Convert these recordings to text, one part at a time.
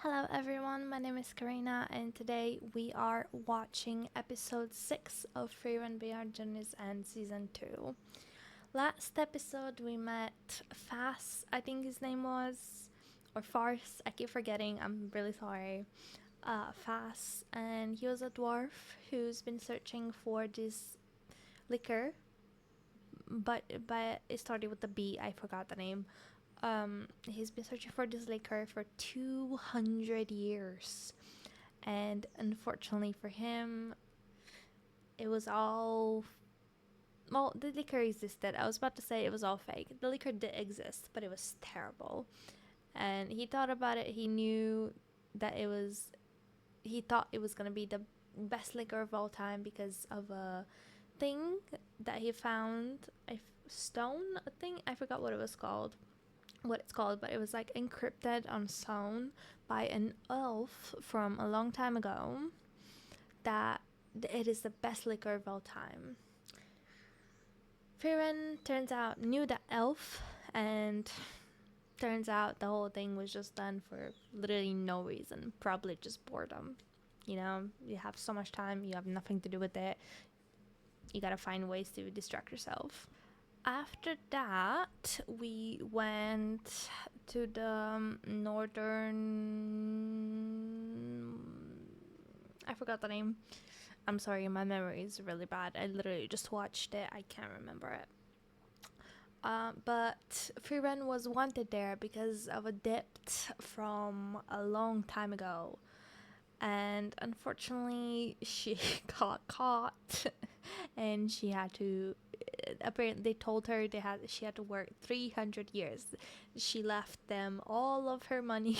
Hello everyone, my name is Karina and today we are watching episode 6 of Frieren Beyond Journeys and season 2. Last episode we met Fass, I think his name was, or Farce, I keep forgetting, I'm really sorry. Fass, and he was a dwarf who's been searching for this liquor, but it started with the B, I forgot the name. He's been searching for this liquor for 200 years, and unfortunately for him, it was all, well, the liquor existed. I was about to say it was all fake. The liquor did exist, but it was terrible. And he thought about it. He knew that he thought it was gonna be the best liquor of all time because of a thing that he found, a stone, a thing, I forgot what it's called, but it was like encrypted on stone by an elf from a long time ago, that it is the best liquor of all time. Frieren turns out knew the elf, and turns out the whole thing was just done for literally no reason, probably just boredom. You know, you have so much time, you have nothing to do with it, you gotta find ways to distract yourself. After that, we went to the northern. I forgot the name. I'm sorry, my memory is really bad. I literally just watched it, I can't remember it. But Frieren was wanted there because of a debt from a long time ago. And unfortunately, she got caught and she had to, apparently they told her she had to work 300 years. She left them all of her money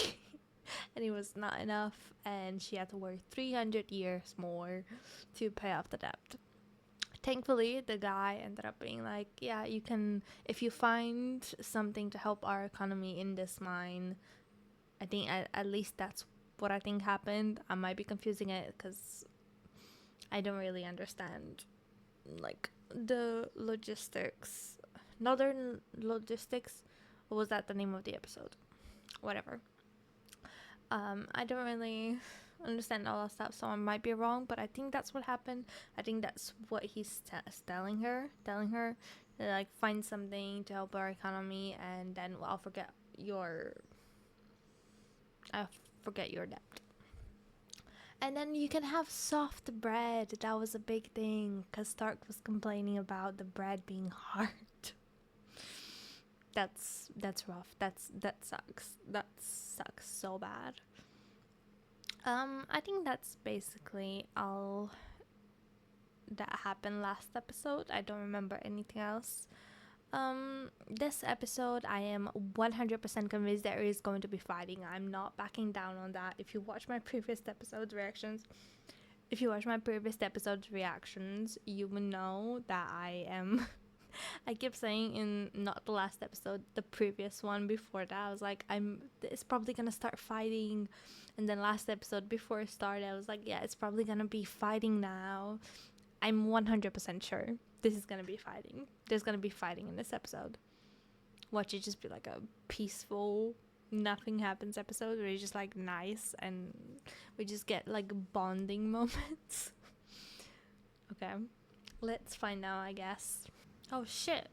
and it was not enough, and she had to work 300 years more to pay off the debt. Thankfully, the guy ended up being like, yeah, you can, if you find something to help our economy in this mine. I think at least that's what I think happened. I might be confusing it because I don't really understand like the logistics, northern logistics. Or was that the name of the episode? Whatever. I don't really understand all that stuff, so I might be wrong, but I think that's what happened. I think that's what he's telling her to, like, find something to help our economy, and then I'll forget your debt. And then you can have soft bread. That was a big thing because Stark was complaining about the bread being hard. That's rough. That sucks. That sucks so bad. I think that's basically all that happened last episode. I don't remember anything else. This episode, I am 100% convinced there is going to be fighting. I'm not backing down on that. If you watch my previous episode reactions, you will know that I am. I keep saying in not the last episode, the previous one before that, I was like, it's probably gonna start fighting, and then last episode before it started, I was like, yeah, it's probably gonna be fighting now. I'm 100% sure this is gonna be fighting. There's gonna be fighting in this episode. Watch it just be like a peaceful, nothing happens episode where it's just like nice and we just get like bonding moments. Okay, let's find out, I guess. Oh shit.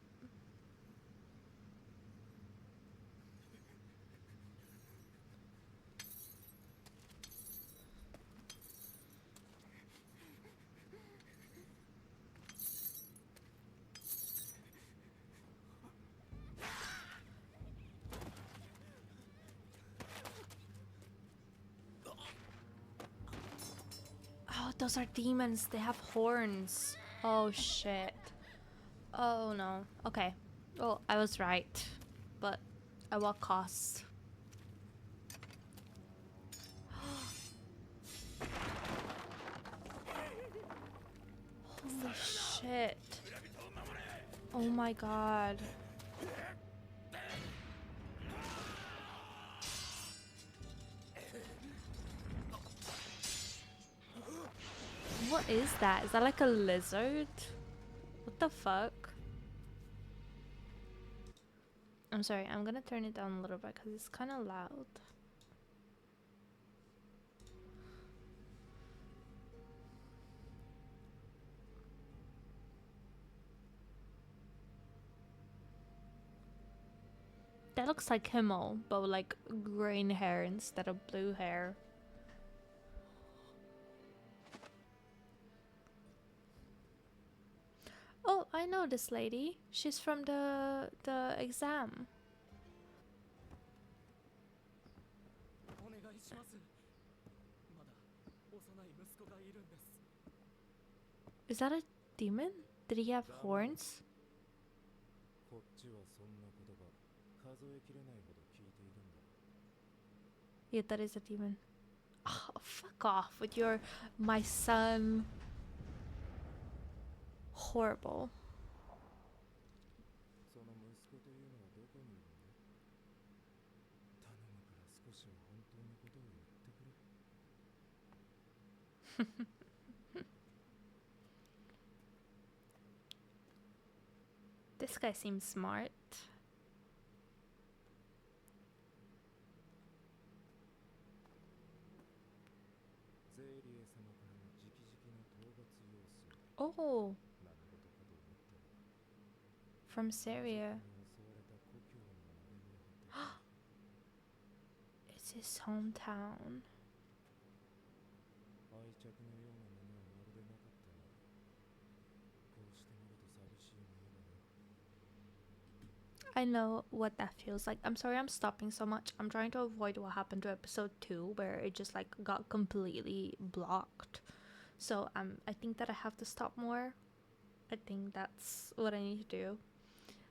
Oh, those are demons. They have horns. Oh shit. Oh no. Okay. Well, I was right. But at what cost? Holy shit. Oh my god. What is that? Is that like a lizard? What the fuck? I'm sorry, I'm gonna turn it down a little bit because it's kind of loud. That looks like Himmel, but with like green hair instead of blue hair. Oh, I know this lady. She's from the exam. Is that a demon? Did he have horns? Yeah, that is a demon. Oh, fuck off with your my son. Horrible. This guy seems smart. Oh, from Syria. It's his hometown. I know what that feels like. I'm sorry I'm stopping so much. I'm trying to avoid what happened to episode 2 where it just like got completely blocked. So I think that I have to stop more. I think that's what I need to do.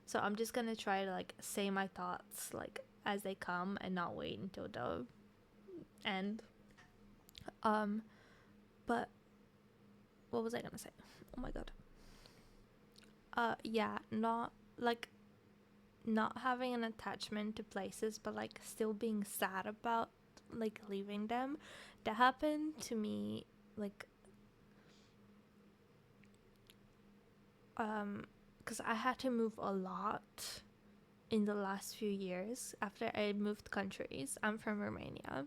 So I'm just gonna try to like say my thoughts like as they come and not wait until the end. But what was I gonna say? Oh my god. Yeah, not like not having an attachment to places, but like still being sad about like leaving them. That happened to me like because I had to move a lot in the last few years after I moved countries. I'm from Romania.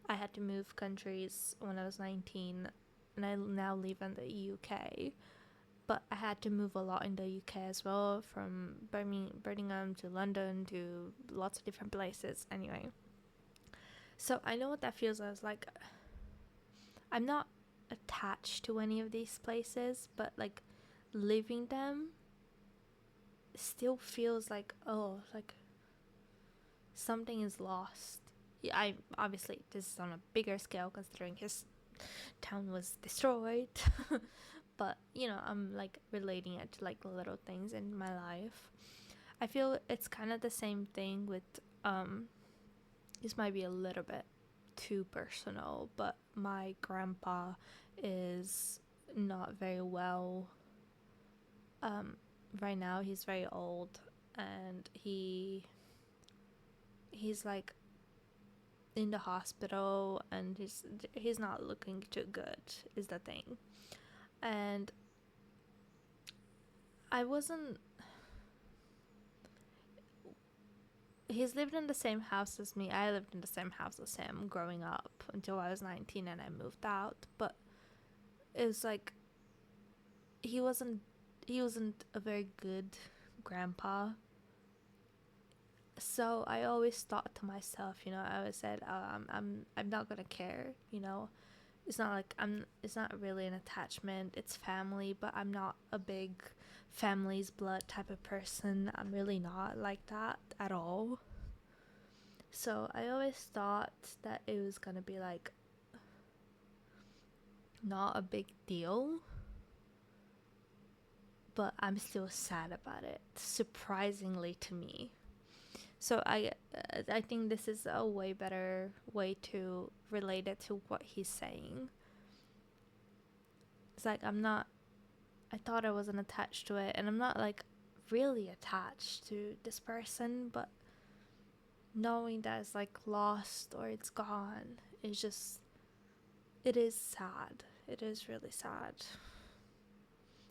I had to move countries when I was 19 and I now live in the UK. But I had to move a lot in the UK as well, from Birmingham to London to lots of different places. Anyway, so I know what that feels like. I'm not attached to any of these places, but like living them still feels like, oh, like something is lost. Yeah, I obviously this is on a bigger scale considering his town was destroyed. But you know, I'm like relating it to like little things in my life. I feel it's kind of the same thing with this might be a little bit too personal, but my grandpa is not very well right now. He's very old and he's like in the hospital and he's not looking too good is the thing. And I wasn't he's lived in the same house as me. I lived in the same house as him growing up until I was 19 and I moved out. But it was like he wasn't a very good grandpa. So I always thought to myself, you know, I always said, I'm not gonna care, you know. It's not like it's not really an attachment. It's family, but I'm not a big family's blood type of person. I'm really not like that at all. So I always thought that it was gonna be like not a big deal, but I'm still sad about it, surprisingly to me. So I think this is a way better way to relate it to what he's saying. It's like I thought I wasn't attached to it, and I'm not like really attached to this person, but knowing that it's like lost or it's gone, it is sad. It is really sad.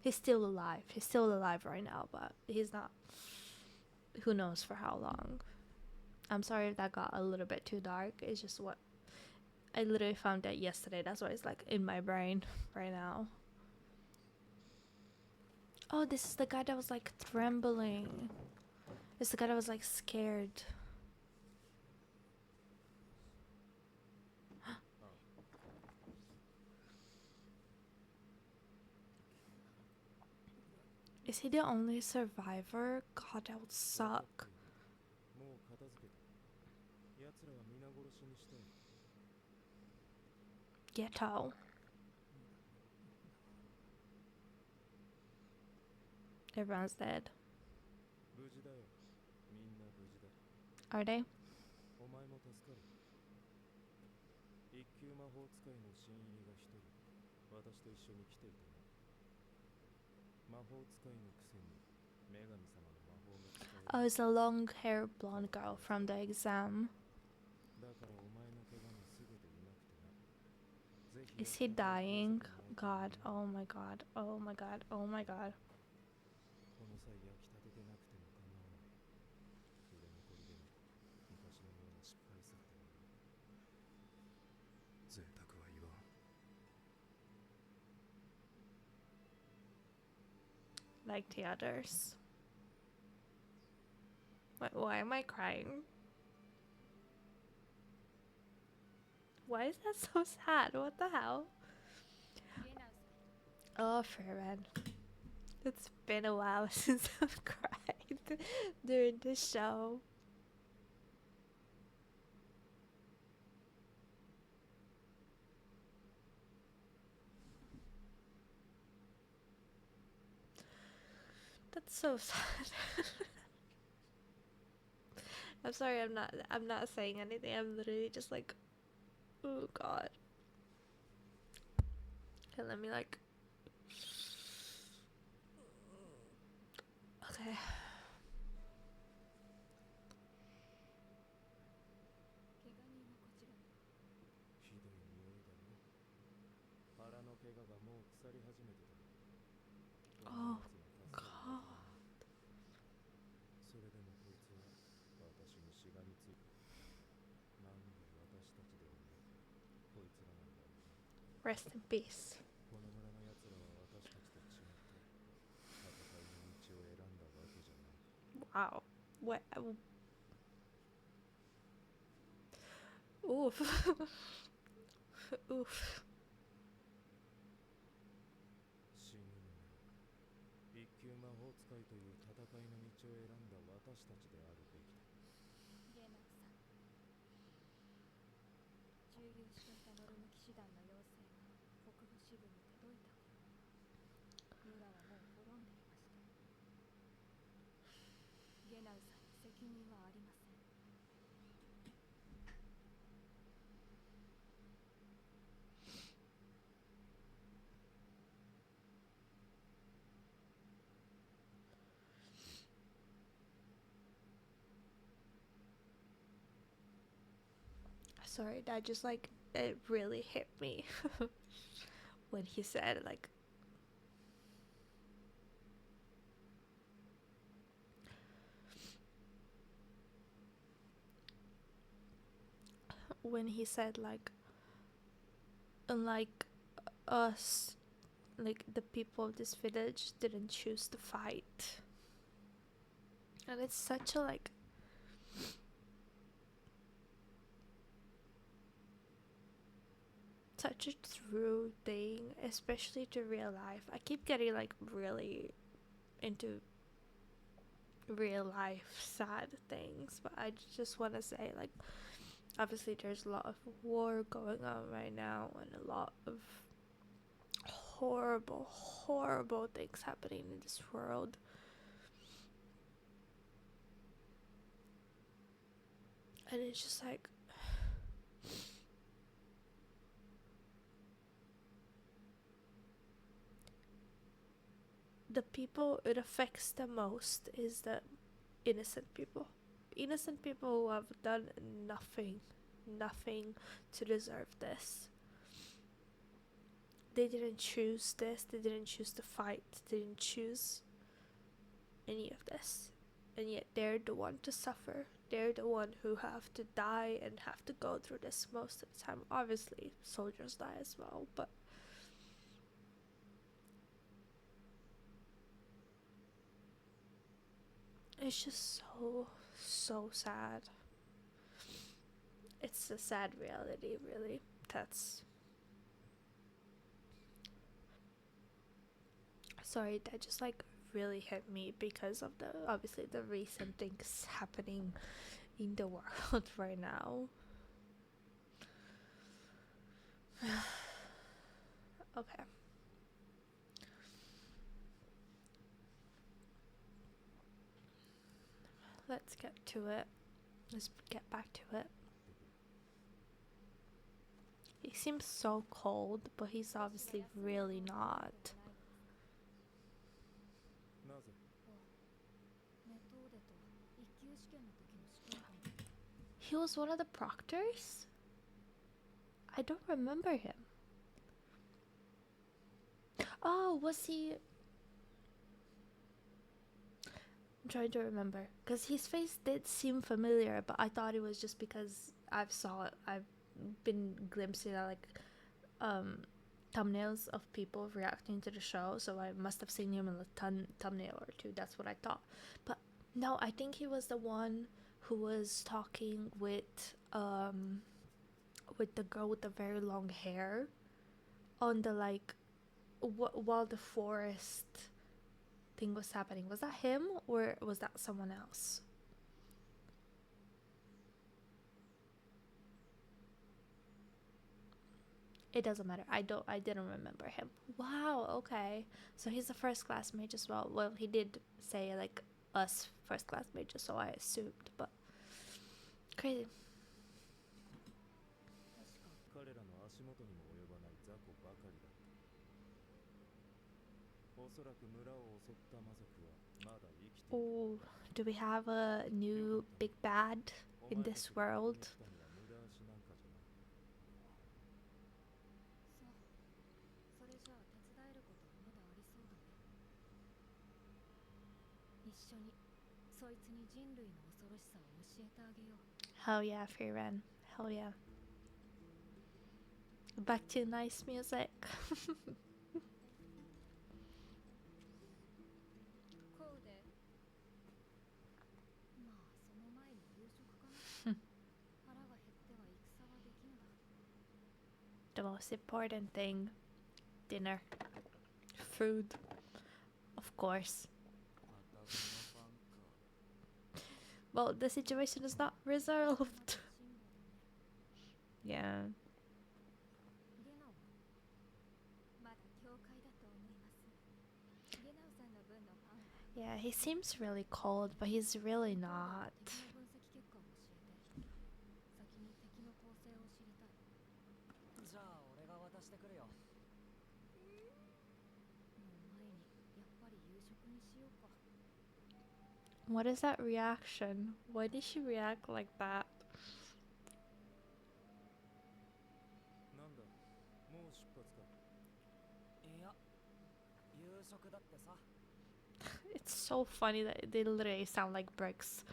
He's still alive. He's still alive right now, but he's not. Who knows for how long. I'm sorry if that got a little bit too dark. It's just what I literally found out yesterday. That's why it's like in my brain right now. Oh, this is the guy that was like trembling. It's the guy that was like scared. Is he the only survivor? God, that would suck. Ghetto. Everyone's dead. Are they? Oh, it's a long haired blonde girl from the exam. Is he dying? God, oh my god, oh my god, oh my god. Like the others. Why am I crying? Why is that so sad? What the hell? Oh, Frieren. It's been a while since I've cried during the show. That's so sad. I'm sorry, I'm not saying anything. I'm literally just like, oh god. Okay, let me like okay. Oh god. Rest in peace. Wow. What? Oof. Oof. Sorry, that just like it really hit me when he said like like unlike us, like the people of this village didn't choose to fight. And it's such a like such a true thing, especially to real life. I keep getting like really into real life sad things, but I just want to say like obviously there's a lot of war going on right now and a lot of horrible things happening in this world. And it's just like the people it affects the most is the innocent people. Innocent people who have done nothing to deserve this. They didn't choose this, they didn't choose to fight, they didn't choose any of this. And yet they're the one to suffer. They're the one who have to die and have to go through this most of the time. Obviously, soldiers die as well, but it's just so sad. It's a sad reality, really. That's sorry, that just like really hit me because of the obviously the recent things happening in the world right now. Okay. Let's get to it. Let's get back to it. He seems so cold, but he's obviously really not. He was one of the proctors? I don't remember him. Oh, was he? I'm trying to remember because his face did seem familiar, but I thought it was just because I've been glimpsing at like thumbnails of people reacting to the show, so I must have seen him in a thumbnail or two. That's what I thought. But no, I think he was the one who was talking with the girl with the very long hair on the like while the forest thing was happening. Was that him or was that someone else? It doesn't matter. I didn't remember him. Wow, okay. So he's a first class mage as well. Well, he did say like us first class mages, so I assumed, but crazy. Oh, do we have a new big bad in this world? Hell yeah, Frieren. Hell yeah. Back to nice music. The most important thing, dinner. Food. Of course. Well, the situation is not resolved. Yeah. Yeah, he seems really cold, but he's really not. What is that reaction? Why did she react like that? It's so funny that they literally sound like bricks.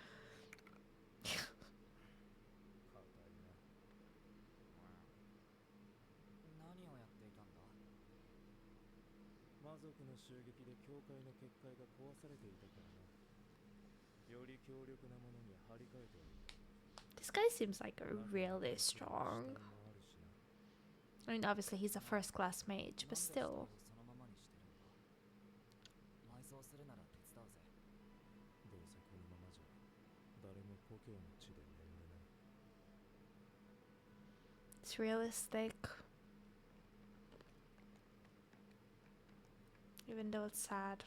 This guy seems like really strong. I mean, obviously he's a first class mage, but still. It's realistic. Even though it's sad.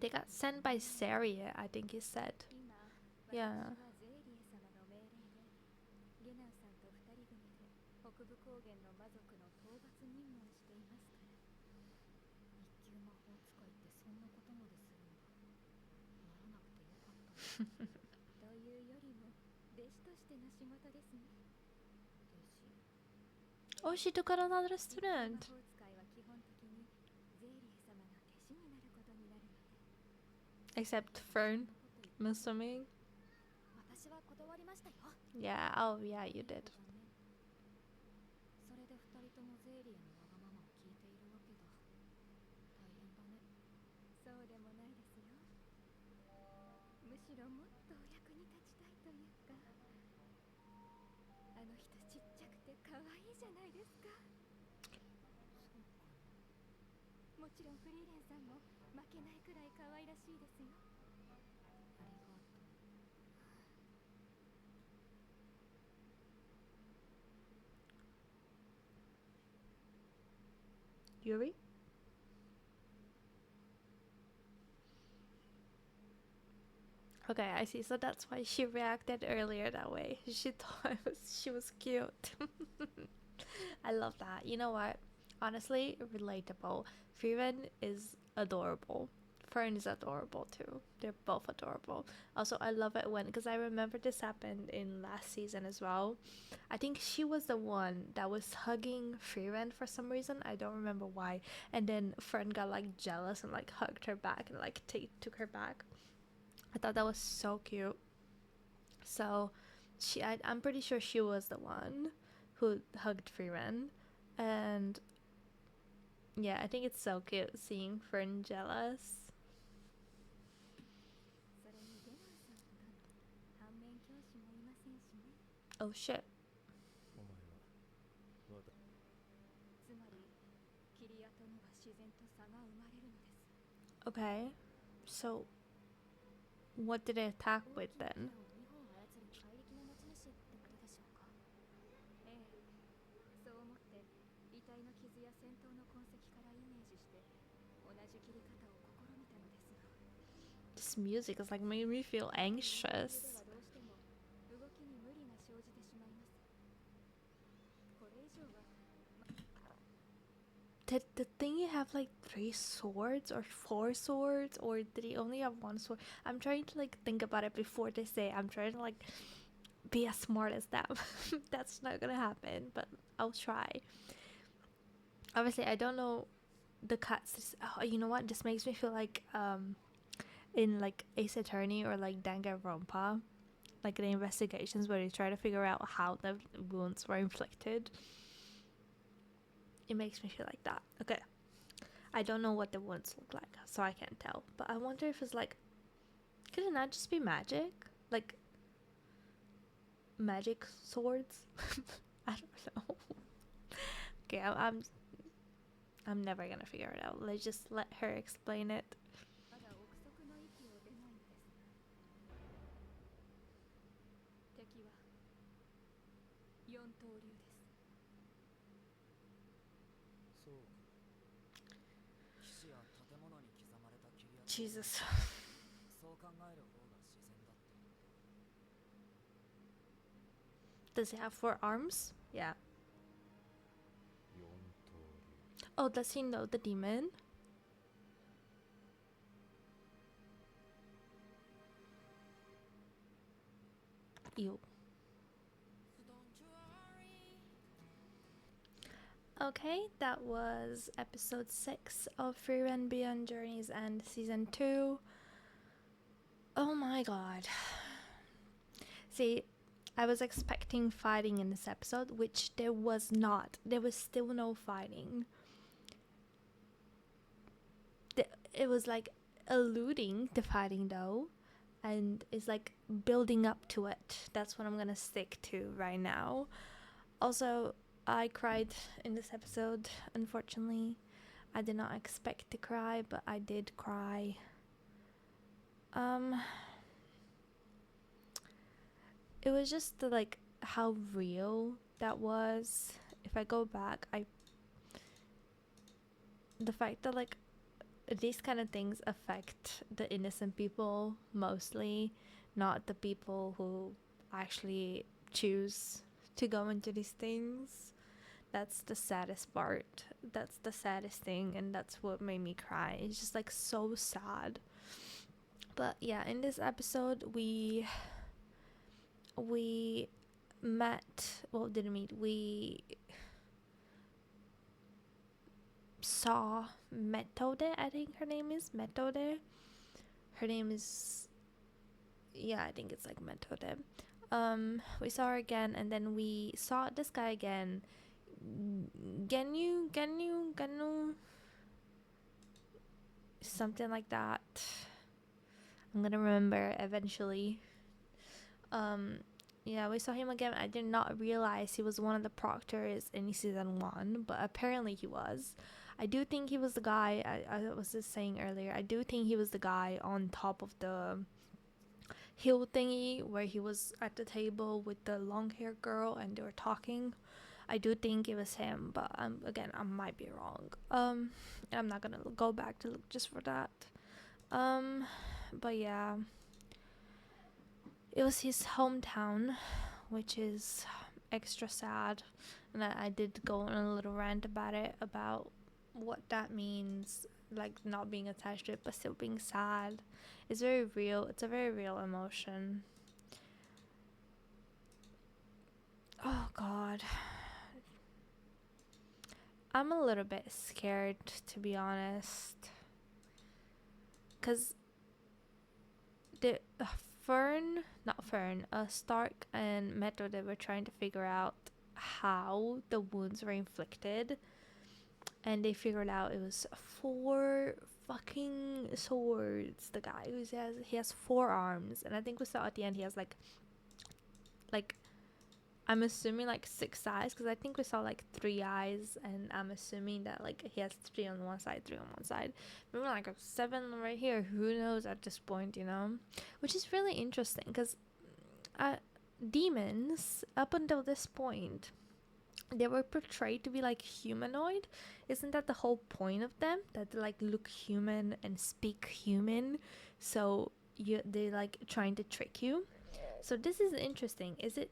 They got sent by Saria, I think he said. Yeah. Oh, she took out another student. Except Fern, I'm assuming. Yeah, oh yeah, you did. Yuri? Okay, I see. So that's why she reacted earlier that way. She thought she was cute. I love that. You know what? Honestly, relatable. Frieren is adorable. Fern is adorable too. They're both adorable. Also, I love it when, because I remember this happened in last season as well. I think she was the one that was hugging Frieren for some reason. I don't remember why. And then Fern got like jealous and like hugged her back and like took her back. I thought that was so cute. So, I'm pretty sure she was the one who hugged Frieren, and yeah, I think it's so cute seeing Fern jealous. Oh shit. Okay, so what did it attack with then? This music is like making me feel anxious. Did the thingy have like 3 swords or 4 swords, or did he only have 1 sword? I'm trying to like think about it before they say. I'm trying to like be as smart as them. That's not gonna happen, but I'll try. Obviously, I don't know the cuts. Oh, you know what? This makes me feel like in like Ace Attorney or like Danganronpa, like the investigations where they try to figure out how the wounds were inflicted. It makes me feel like that. Okay. I don't know what the wounds look like, so I can't tell. But I wonder if it's like, could it not just be magic? Like magic swords? I don't know. Okay, I'm never gonna figure it out. Let's just let her explain it. Jesus. Does he have 4 arms? Yeah. Oh, does he know the demon? Ew. Okay, that was episode 6 of Frieren Beyond Journeys and season 2. Oh my god. See, I was expecting fighting in this episode, which there was not. There was still no fighting. It was like alluding to fighting though, and it's like building up to it. That's what I'm gonna stick to right now. Also, I cried in this episode, unfortunately. I did not expect to cry, but I did cry. It was just like how real that was. If I go back, the fact that like these kind of things affect the innocent people mostly, not the people who actually choose to go into these things. That's the saddest part. That's the saddest thing, and that's what made me cry. It's just like so sad. But yeah, in this episode we met, well, didn't meet, we saw Methode. I think her name is Methode. Her name is, yeah, I think it's like Methode. We saw her again, and then we saw this guy again, Genu, something like that. I'm gonna remember eventually. Um, yeah, we saw him again. I did not realize he was one of the proctors in season 1, but apparently he was. I do think he was the guy, I was just saying earlier, I do think he was the guy on top of the hill thingy where he was at the table with the long haired girl and they were talking. I do think it was him, but again, I might be wrong. I'm not gonna go back to look just for that. But yeah, it was his hometown, which is extra sad, and I did go on a little rant about it, about what that means, like not being attached to it but still being sad. It's very real. It's a very real emotion. Oh god, I'm a little bit scared, to be honest, because the Stark and Meto, they were trying to figure out how the wounds were inflicted, and they figured out it was 4 fucking swords. The guy he has 4 arms, and I think we saw at the end he has like I'm assuming like 6 eyes, because I think we saw like 3 eyes, and I'm assuming that like he has 3 on one side, 3 on one side. Maybe like a 7 right here. Who knows at this point, you know? Which is really interesting, because demons up until this point, they were portrayed to be like humanoid. Isn't that the whole point of them? That they like look human and speak human, so they like trying to trick you. So this is interesting. Is it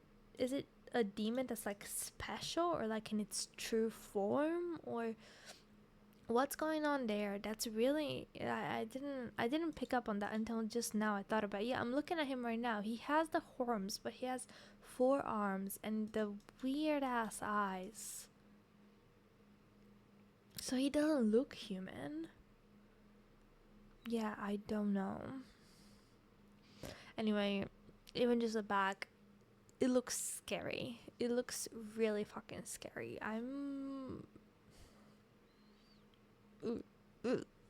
a demon that's like special, or like in its true form, or what's going on there? That's really I didn't pick up on that until just now. I thought about it. Yeah, I'm looking at him right now. He has the horns, but he has 4 arms and the weird ass eyes, so he doesn't look human. Yeah, I don't know. Anyway, even just the back, it looks scary. It looks really fucking scary.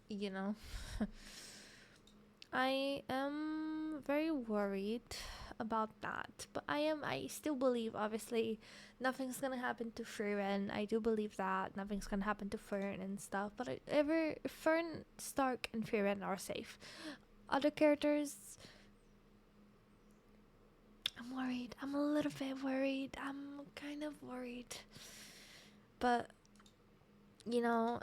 You know, I am very worried about that, but I still believe, obviously, nothing's gonna happen to Frieren. I do believe that nothing's gonna happen to Fern and stuff, but Fern, Stark, and Frieren are safe. Other characters, I'm worried. I'm a little bit worried. I'm kind of worried. But, you know,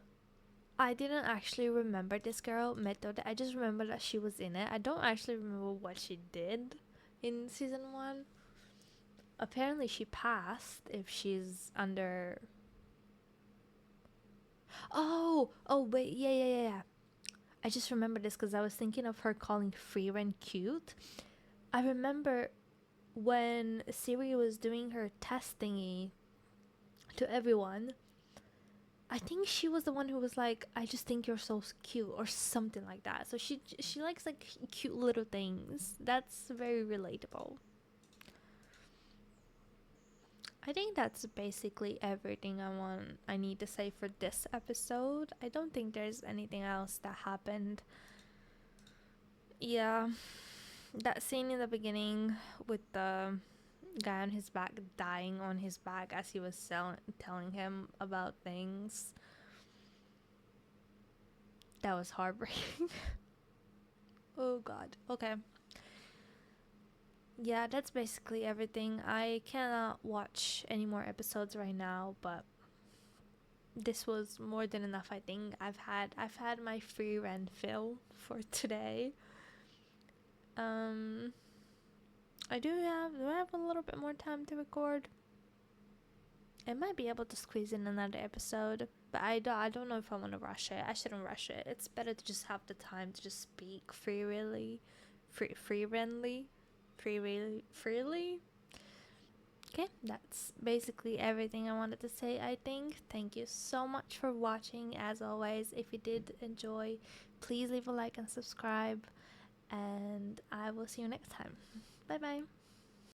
I didn't actually remember this girl, Method. I just remember that she was in it. I don't actually remember what she did in season 1. Apparently she passed if she's under... Oh, wait, yeah. I just remember this because I was thinking of her calling Frieren cute. I remember when Siri was doing her test thingy to everyone, I think she was the one who was like, I just think you're so cute, or something like that. So she likes like cute little things. That's very relatable. I think that's basically everything I need to say for this episode. I don't think there's anything else that happened. Yeah, that scene in the beginning with the guy on his back dying on his back as he was telling him about things, that was heartbreaking. Oh god. Okay, yeah, that's basically everything. I cannot watch any more episodes right now, but this was more than enough. I think I've had my free rent fill for today. Do I have a little bit more time to record? I might be able to squeeze in another episode, but I don't know if I want to rush it. I shouldn't rush it. It's better to just have the time to just speak freely. Okay, that's basically everything I wanted to say, I think. Thank you so much for watching. As always, if you did enjoy, please leave a like and subscribe, and I will see you next time. Bye bye.